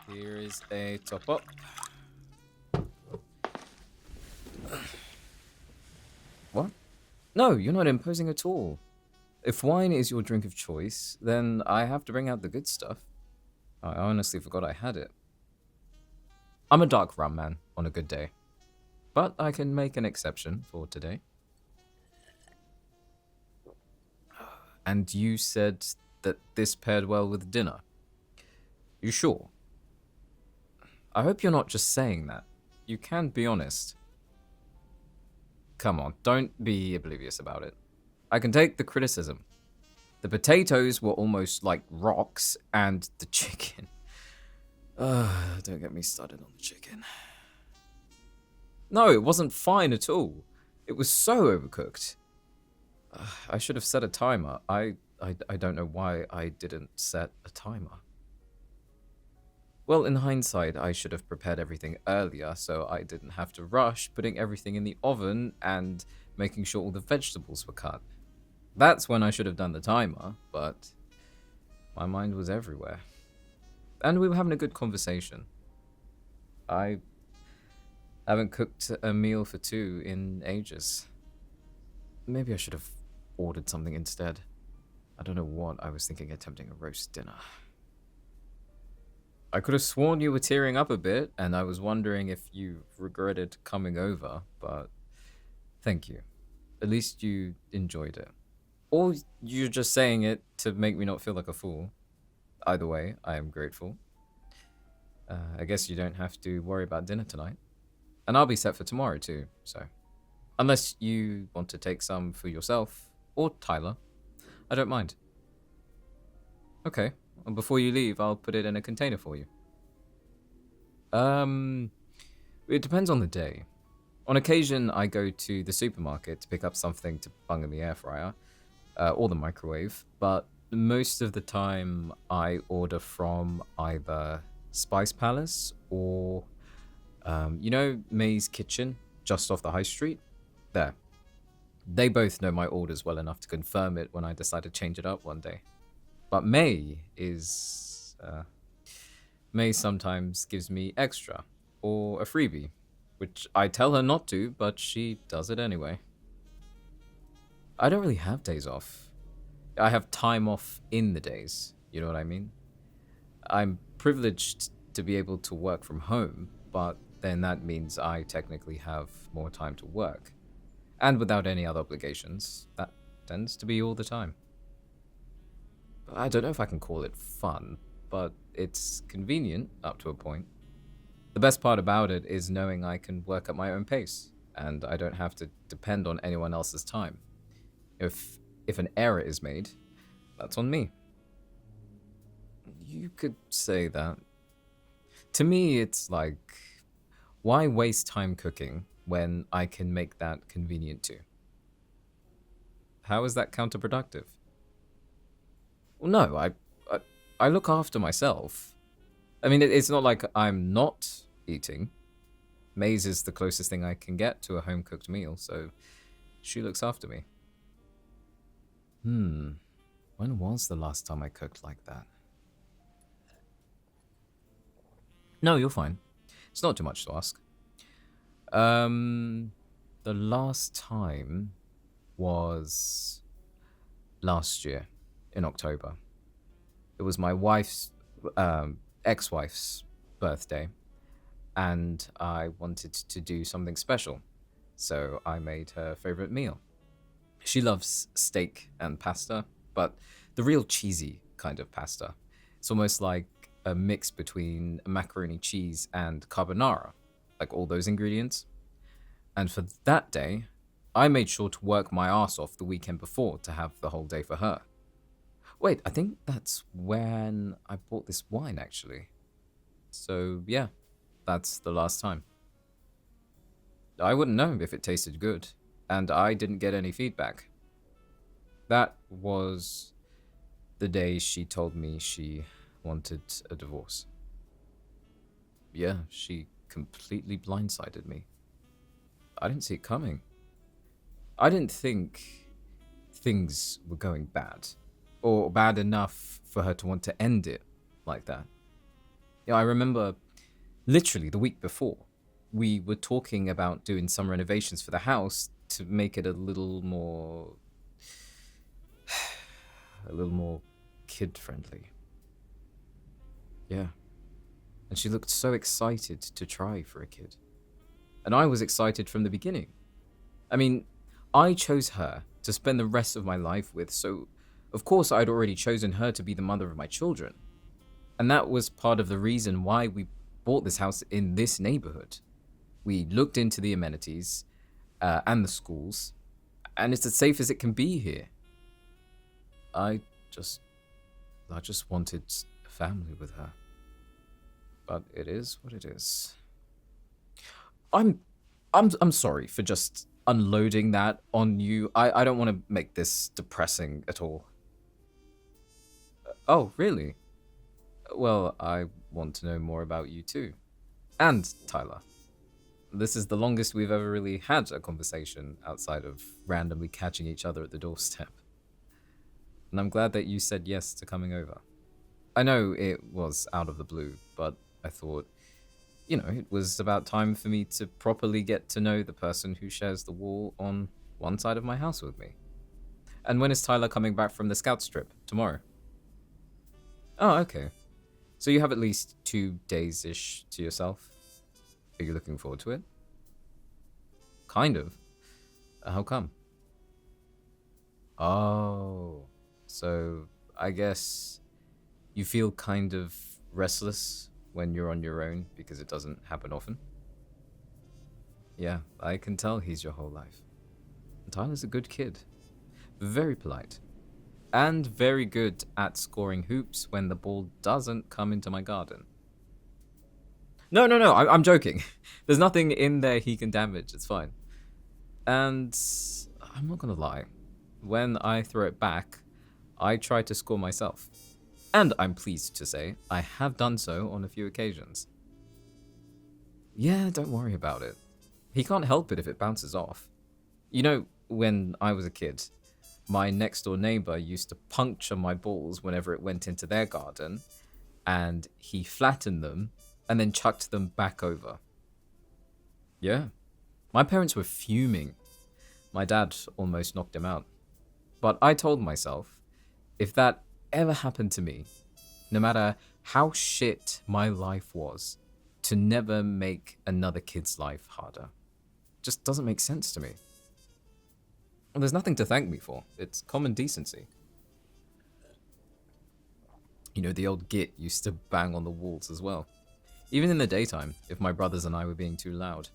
Here is a top up. What? No, you're not imposing at all. If wine is your drink of choice, then I have to bring out the good stuff. I honestly forgot I had it. I'm a dark rum man on a good day, but I can make an exception for today. And you said that this paired well with dinner. You sure? I hope you're not just saying that. You can be honest. Come on, don't be oblivious about it. I can take the criticism. The potatoes were almost like rocks, and the chicken. Don't get me started on the chicken. No, it wasn't fine at all. It was so overcooked. I should have set a timer. I don't know why I didn't set a timer. Well, in hindsight, I should have prepared everything earlier so I didn't have to rush putting everything in the oven and making sure all the vegetables were cut. That's when I should have done the timer, but my mind was everywhere. And we were having a good conversation. I haven't cooked a meal for two in ages. Maybe I should have ordered something instead. I don't know what I was thinking, attempting a roast dinner. I could have sworn you were tearing up a bit, and I was wondering if you regretted coming over, but thank you. At least you enjoyed it. Or you're just saying it to make me not feel like a fool. Either way, I am grateful. I guess you don't have to worry about dinner tonight. And I'll be set for tomorrow too, so. Unless you want to take some for yourself, or Tyler. I don't mind. Okay, well, before you leave, I'll put it in a container for you. It depends on the day. On occasion, I go to the supermarket to pick up something to bung in the air fryer, or the microwave, but most of the time I order from either Spice Palace or, May's Kitchen, just off the high street? There. They both know my orders well enough to confirm it when I decide to change it up one day. But May sometimes gives me extra, or a freebie, which I tell her not to, but she does it anyway. I don't really have days off. I have time off in the days, you know what I mean? I'm privileged to be able to work from home, but then that means I technically have more time to work. And without any other obligations, that tends to be all the time. I don't know if I can call it fun, but it's convenient up to a point. The best part about it is knowing I can work at my own pace, and I don't have to depend on anyone else's time. If an error is made, that's on me. You could say that. To me, it's like, why waste time cooking when I can make that convenient too? How is that counterproductive? Well, no, I look after myself. I mean, it's not like I'm not eating. Maze is the closest thing I can get to a home-cooked meal, so she looks after me. When was the last time I cooked like that? No, you're fine. It's not too much to ask. The last time was last year in October. It was my wife's, ex-wife's birthday, and I wanted to do something special, so I made her favorite meal. She loves steak and pasta, but the real cheesy kind of pasta. It's almost like a mix between macaroni cheese and carbonara, like all those ingredients. And for that day, I made sure to work my ass off the weekend before to have the whole day for her. Wait, I think that's when I bought this wine, actually. So, yeah, that's the last time. I wouldn't know if it tasted good, and I didn't get any feedback. That was the day she told me she wanted a divorce. Yeah, she completely blindsided me. I didn't see it coming. I didn't think things were going bad, or bad enough for her to want to end it like that. I remember literally the week before, we were talking about doing some renovations for the house to make it a little more kid friendly. Yeah. And she looked so excited to try for a kid. And I was excited from the beginning. I mean, I chose her to spend the rest of my life with, so of course I'd already chosen her to be the mother of my children. And that was part of the reason why we bought this house in this neighborhood. We looked into the amenities and the schools, and it's as safe as it can be here. I just wanted a family with her. But it is what it is. I'm sorry for just unloading that on you. I don't want to make this depressing at all. Oh, really? Well, I want to know more about you too. And Tyler. This is the longest we've ever really had a conversation outside of randomly catching each other at the doorstep. And I'm glad that you said yes to coming over. I know it was out of the blue, but I thought, it was about time for me to properly get to know the person who shares the wall on one side of my house with me. And when is Tyler coming back from the Scouts trip? Tomorrow? Oh, okay. So you have at least 2 days-ish to yourself? Are you looking forward to it? Kind of. How come? Oh, so I guess you feel kind of restless when you're on your own because it doesn't happen often? Yeah, I can tell he's your whole life. Tyler's a good kid. Very polite. And very good at scoring hoops when the ball doesn't come into my garden. No, I'm joking. There's nothing in there he can damage, it's fine. And I'm not gonna lie. When I throw it back, I try to score myself. And I'm pleased to say, I have done so on a few occasions. Yeah, don't worry about it. He can't help it if it bounces off. When I was a kid, my next door neighbor used to puncture my balls whenever it went into their garden, and he flattened them and then chucked them back over. Yeah. My parents were fuming. My dad almost knocked him out. But I told myself, if that ever happened to me, no matter how shit my life was, to never make another kid's life harder. Just doesn't make sense to me. And there's nothing to thank me for. It's common decency. The old git used to bang on the walls as well. Even in the daytime, if my brothers and I were being too loud.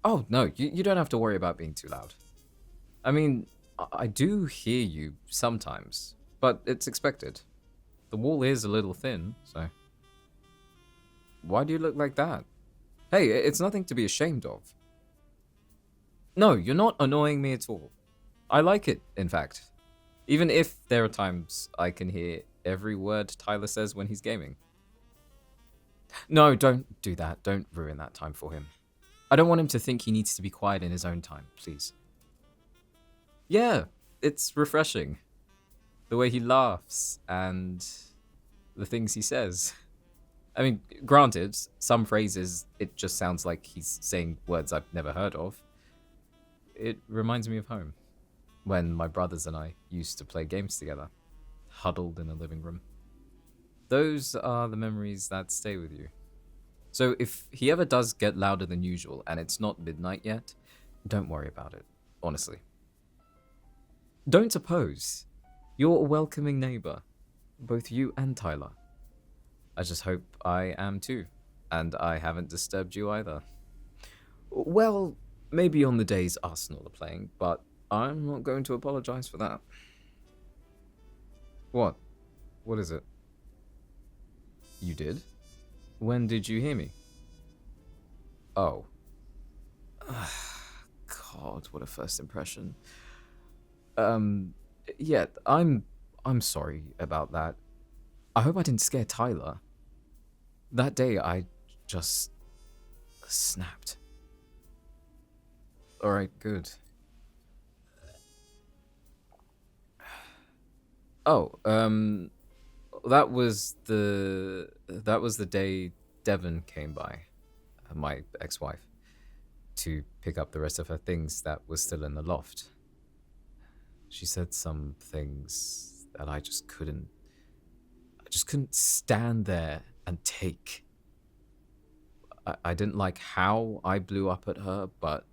Oh, no, you don't have to worry about being too loud. I mean, I do hear you sometimes, but it's expected. The wall is a little thin, so... Why do you look like that? Hey, it's nothing to be ashamed of. No, you're not annoying me at all. I like it, in fact. Even if there are times I can hear every word Tyler says when he's gaming. No, don't do that. Don't ruin that time for him. I don't want him to think he needs to be quiet in his own time, please. Yeah, it's refreshing. The way he laughs and the things he says. I mean, granted, some phrases, it just sounds like he's saying words I've never heard of. It reminds me of home, when my brothers and I used to play games together, huddled in a living room. Those are the memories that stay with you. So if he ever does get louder than usual and it's not midnight yet, don't worry about it, honestly. Don't oppose. You're a welcoming neighbor, both you and Tyler. I just hope I am too, and I haven't disturbed you either. Well, maybe on the days Arsenal are playing, but I'm not going to apologize for that. What? What is it? You did? When did you hear me? Oh. God, what a first impression. Yeah, I'm sorry about that. I hope I didn't scare Tyler. That day, I just snapped. Alright, good. Oh, That was the day Devon came by, my ex-wife, to pick up the rest of her things that was still in the loft. She said some things that I just couldn't stand there and take. I didn't like how I blew up at her, but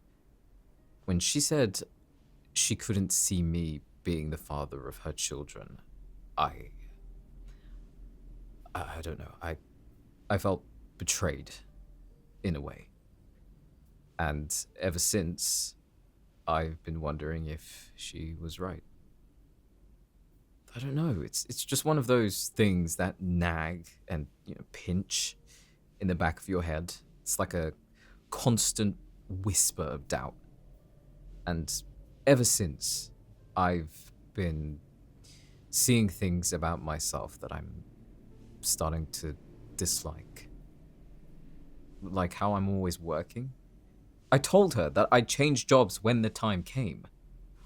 when she said she couldn't see me being the father of her children, I I don't know. I felt betrayed in a way. And ever since, I've been wondering if she was right. I don't know. It's just one of those things that nag and pinch in the back of your head. It's like a constant whisper of doubt. And ever since, I've been seeing things about myself that I'm starting to dislike. Like how I'm always working. I told her that I'd change jobs when the time came.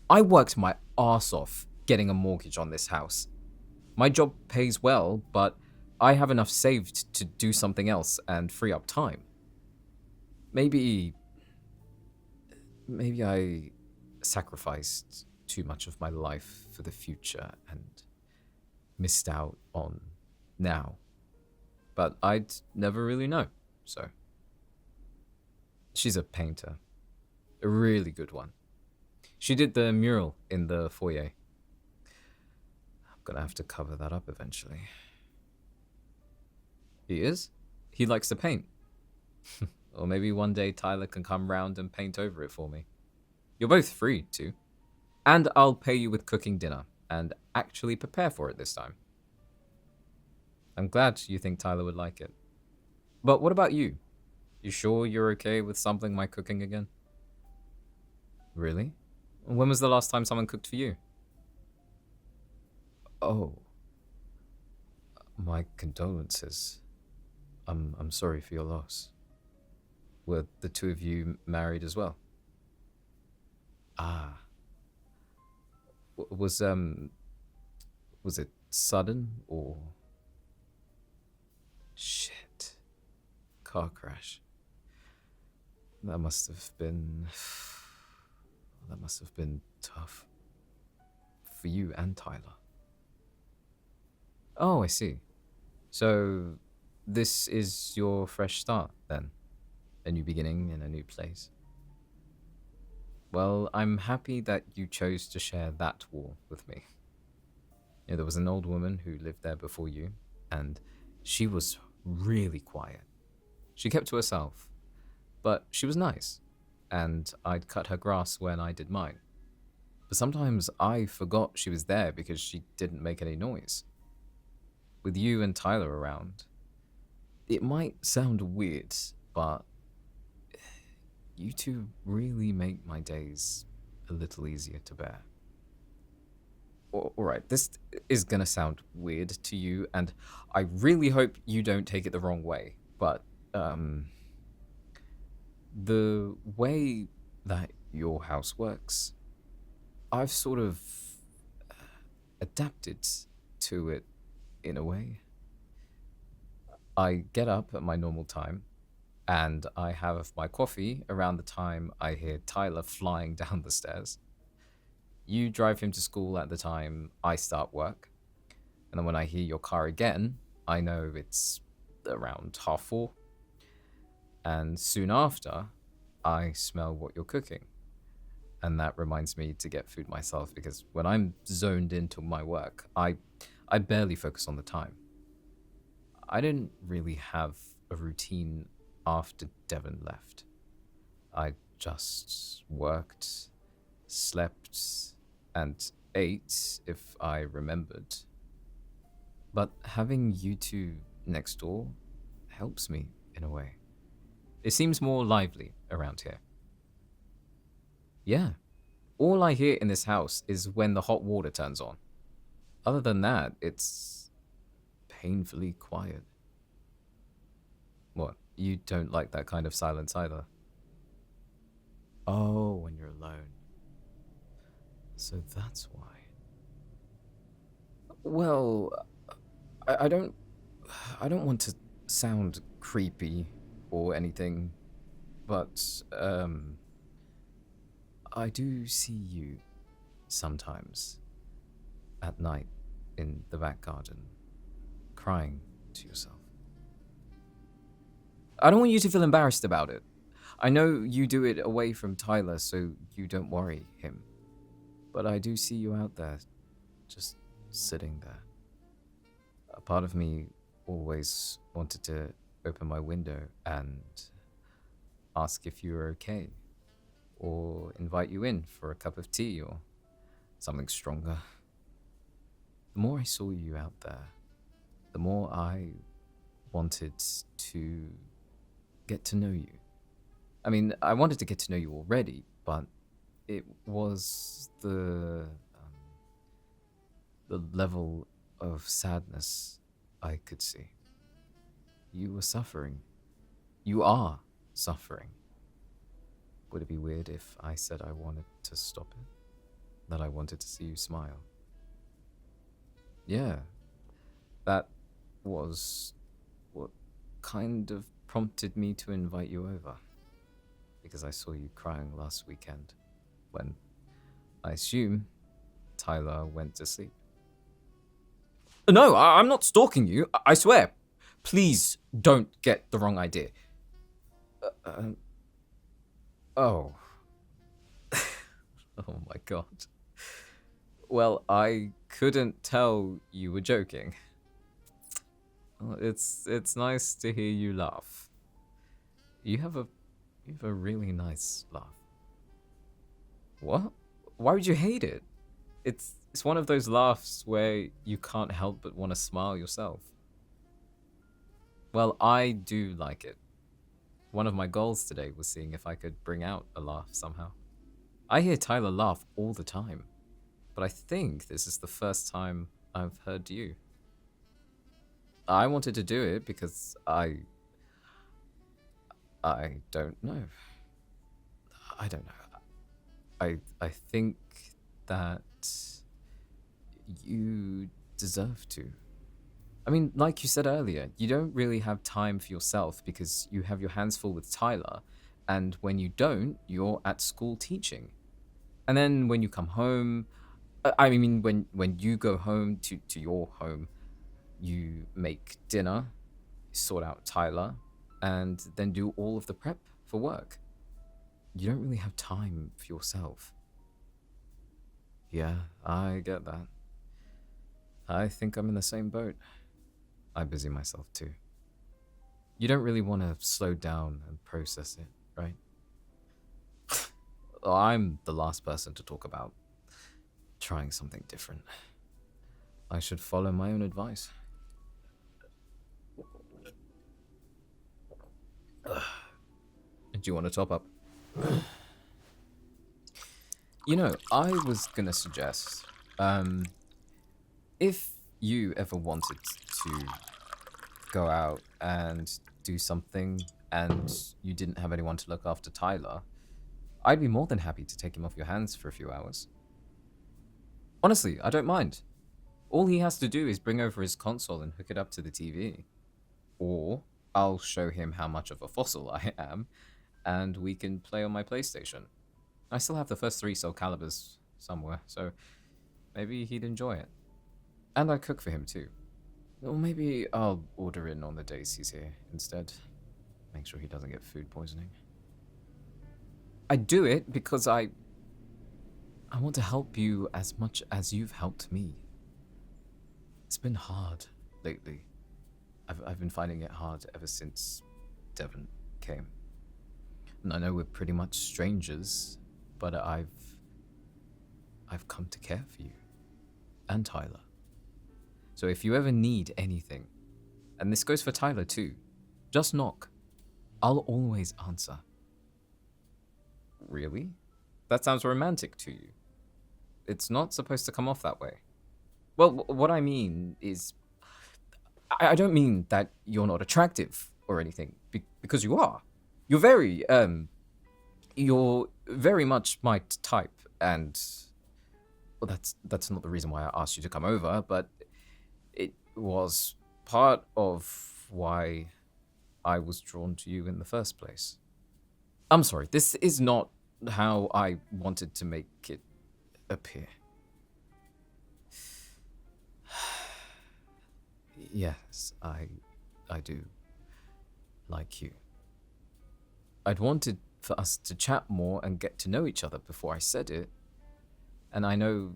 I worked my arse off getting a mortgage on this house. My job pays well, but I have enough saved to do something else and free up time. Maybe I sacrificed too much of my life for the future and missed out on now. But I'd never really know, so. She's a painter. A really good one. She did the mural in the foyer. I'm gonna have to cover that up eventually. He is? He likes to paint. Or maybe one day Tyler can come round and paint over it for me. You're both free, too. And I'll pay you with cooking dinner, and actually prepare for it this time. I'm glad you think Tyler would like it. But what about you? You sure you're okay with sampling my cooking again? Really? When was the last time someone cooked for you? Oh. My condolences. I'm sorry for your loss. Were the two of you married as well? Ah. Was it sudden or... Shit. Car crash. That must have been tough. For you and Tyler. Oh, I see. So, this is your fresh start, then? A new beginning in a new place? Well, I'm happy that you chose to share that wall with me. There was an old woman who lived there before you, and she was really quiet. She kept to herself, but she was nice, and I'd cut her grass when I did mine. But sometimes I forgot she was there because she didn't make any noise. With you and Tyler around, it might sound weird, but you two really make my days a little easier to bear. Alright, this is gonna sound weird to you, and I really hope you don't take it the wrong way, but, the way that your house works, I've sort of adapted to it in a way. I get up at my normal time, and I have my coffee around the time I hear Tyler flying down the stairs. You drive him to school at the time I start work, and then when I hear your car again, I know it's around 4:30. And soon after, I smell what you're cooking. And that reminds me to get food myself, because when I'm zoned into my work, I barely focus on the time. I didn't really have a routine after Devon left. I just worked, slept, and ate if I remembered. But having you two next door helps me in a way. It seems more lively around here. Yeah, all I hear in this house is when the hot water turns on. Other than that, it's painfully quiet. What, you don't like that kind of silence either? Oh, when you're alone. So that's why. Well, I don't want to sound creepy or anything, but I do see you sometimes at night in the back garden, crying to yourself. I don't want you to feel embarrassed about it. I know you do it away from Tyler, so you don't worry him. But I do see you out there, just sitting there. A part of me always wanted to open my window and ask if you were okay, or invite you in for a cup of tea or something stronger. The more I saw you out there, the more I wanted to get to know you. I mean, I wanted to get to know you already, but it was the level of sadness I could see. You were suffering. You are suffering. Would it be weird if I said I wanted to stop it? That I wanted to see you smile? Yeah, that was what kind of prompted me to invite you over. Because I saw you crying last weekend when, I assume, Tyler went to sleep. No, I'm not stalking you, I swear. Please don't get the wrong idea. Oh. Oh my god. Well, I couldn't tell you were joking. Well, it's nice to hear you laugh. You have a really nice laugh. What? Why would you hate it? It's one of those laughs where you can't help but want to smile yourself. Well, I do like it. One of my goals today was seeing if I could bring out a laugh somehow. I hear Tyler laugh all the time, but I think this is the first time I've heard you. I wanted to do it because I don't know. I don't know. I think that you deserve to. I mean, like you said earlier, you don't really have time for yourself because you have your hands full with Tyler, and when you don't, you're at school teaching. And then when you come home, I mean, when you go home to your home, you make dinner, sort out Tyler, and then do all of the prep for work. You don't really have time for yourself. Yeah, I get that. I think I'm in the same boat. I busy myself too. You don't really want to slow down and process it, right? I'm the last person to talk about trying something different. I should follow my own advice. Do you want to top up? You know, I was gonna suggest, if you ever wanted to go out and do something and you didn't have anyone to look after Tyler, I'd be more than happy to take him off your hands for a few hours. Honestly, I don't mind. All he has to do is bring over his console and hook it up to the TV. Or I'll show him how much of a fossil I am, and we can play on my PlayStation. I still have the first 3 Soul Caliburs somewhere, so maybe he'd enjoy it. And I cook for him too. Or maybe I'll order in on the days he's here instead. Make sure he doesn't get food poisoning. I do it because I want to help you as much as you've helped me. It's been hard lately. I've been finding it hard ever since Devon came. And I know we're pretty much strangers, but I've come to care for you and Tyler. So if you ever need anything, and this goes for Tyler too, just knock. I'll always answer. Really? That sounds romantic to you. It's not supposed to come off that way. Well, what I mean is, I don't mean that you're not attractive or anything, because you are. You're very much my type, and well, that's not the reason why I asked you to come over, but it was part of why I was drawn to you in the first place. I'm sorry, this is not how I wanted to make it appear. Yes, I do like you. I'd wanted for us to chat more and get to know each other before I said it. And I know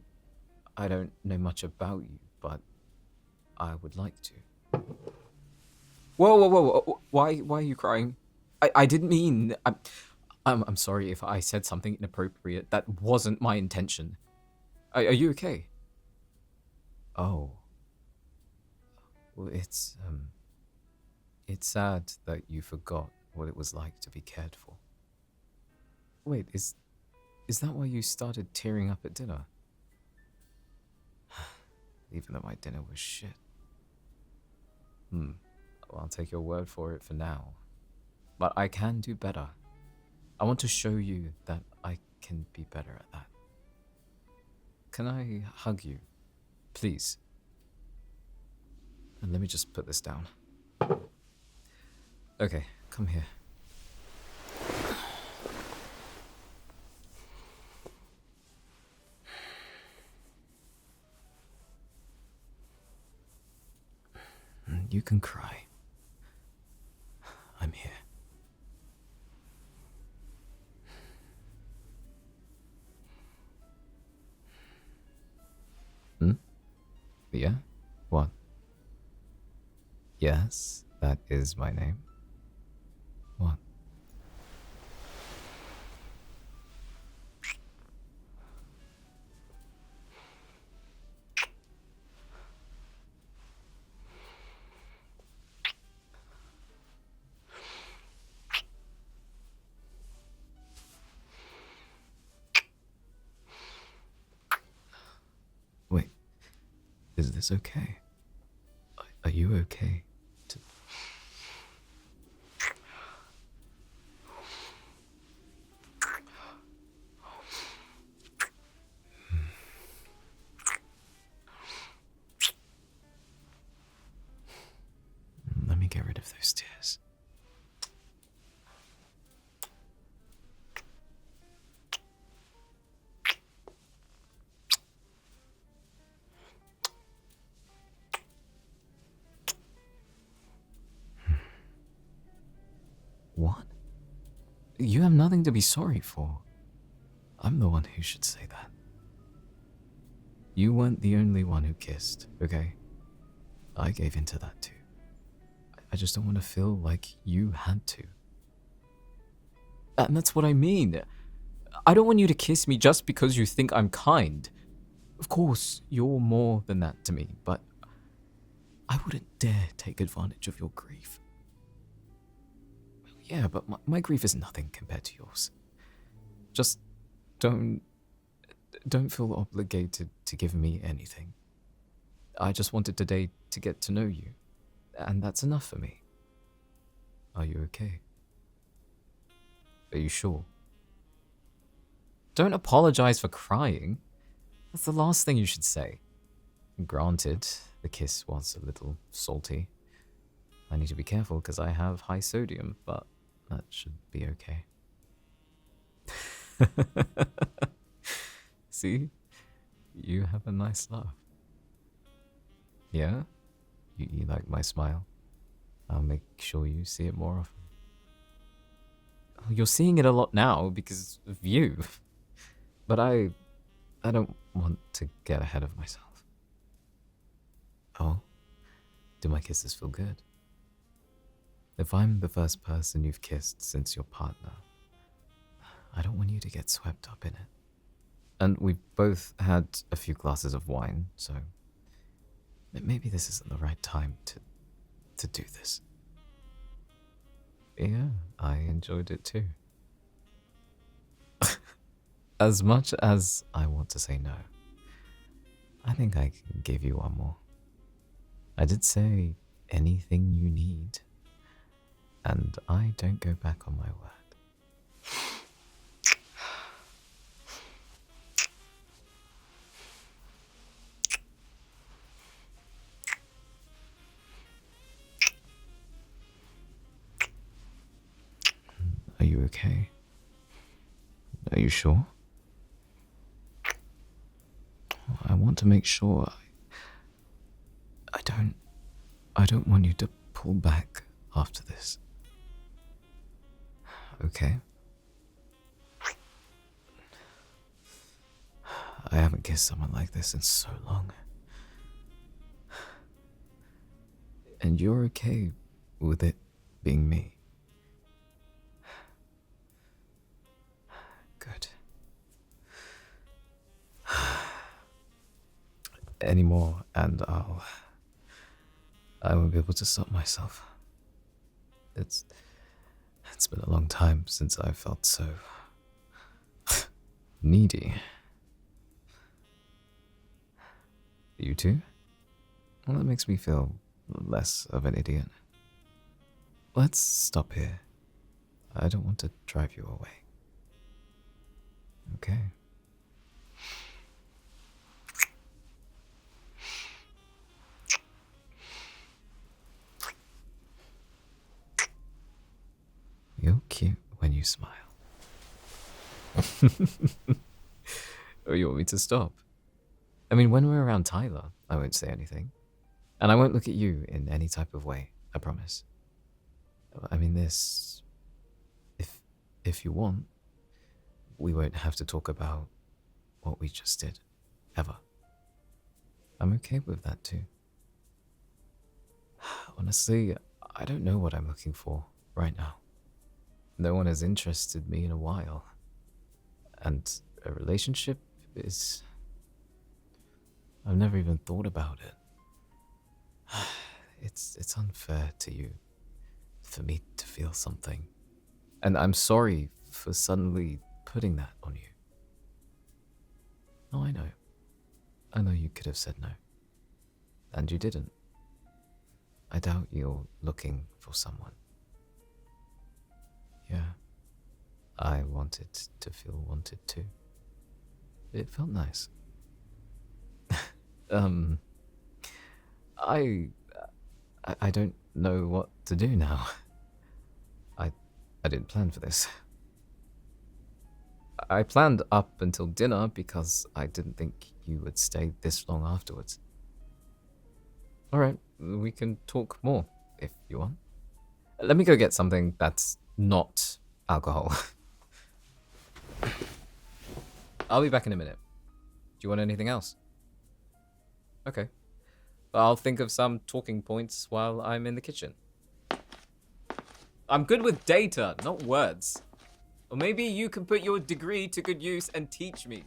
I don't know much about you, but I would like to. Whoa, whoa, whoa, whoa. Why are you crying? I didn't mean... I'm sorry if I said something inappropriate. That wasn't my intention. Are you okay? Oh. Well, it's sad that you forgot what it was like to be cared for. Wait, is that why you started tearing up at dinner? Even though my dinner was shit. Well, I'll take your word for it for now. But I can do better. I want to show you that I can be better at that. Can I hug you? Please. And let me just put this down. Okay, come here. You can cry. I'm here. Yeah? What? Yes, that is my name. What? Wait, is this okay? Are you okay? Let me get rid of those tears. What? You have nothing to be sorry for. I'm the one who should say that. You weren't the only one who kissed, okay? I gave into that too. I just don't want to feel like you had to. And that's what I mean. I don't want you to kiss me just because you think I'm kind. Of course, you're more than that to me, but I wouldn't dare take advantage of your grief. Yeah, but my grief is nothing compared to yours. Just don't feel obligated to give me anything. I just wanted today to get to know you, and that's enough for me. Are you okay? Are you sure? Don't apologize for crying. That's the last thing you should say. Granted, the kiss was a little salty. I need to be careful because I have high sodium, but that should be okay. See? You have a nice laugh. Yeah? You like my smile? I'll make sure you see it more often. Oh, you're seeing it a lot now because of you. But I don't want to get ahead of myself. Oh? Do my kisses feel good? If I'm the first person you've kissed since your partner, I don't want you to get swept up in it. And we've both had a few glasses of wine, so maybe this isn't the right time to do this. Yeah, I enjoyed it too. As much as I want to say no, I think I can give you one more. I did say anything you need, and I don't go back on my word. you okay? Are you sure? I want to make sure. I don't want you to pull back after this. Okay? I haven't kissed someone like this in so long. And you're okay with it being me. Good. Any more, and I won't be able to stop myself. It's been a long time since I felt so needy. You too? Well, that makes me feel less of an idiot. Let's stop here. I don't want to drive you away. Okay. You're cute when you smile. Oh, you want me to stop? I mean, when we're around Tyler, I won't say anything. And I won't look at you in any type of way, I promise. I mean, if you want, we won't have to talk about what we just did, ever. I'm okay with that too. Honestly, I don't know what I'm looking for right now. No one has interested me in a while. And a relationship is... I've never even thought about it. It's unfair to you for me to feel something. And I'm sorry for suddenly putting that on you. Oh, I know. I know you could have said no. And you didn't. I doubt you're looking for someone. Yeah. I wanted to feel wanted too. It felt nice. I don't know what to do now. I didn't plan for this. I planned up until dinner because I didn't think you would stay this long afterwards. Alright, we can talk more if you want. Let me go get something that's not alcohol. I'll be back in a minute. Do you want anything else? Okay. I'll think of some talking points while I'm in the kitchen. I'm good with data, not words. Or maybe you can put your degree to good use and teach me.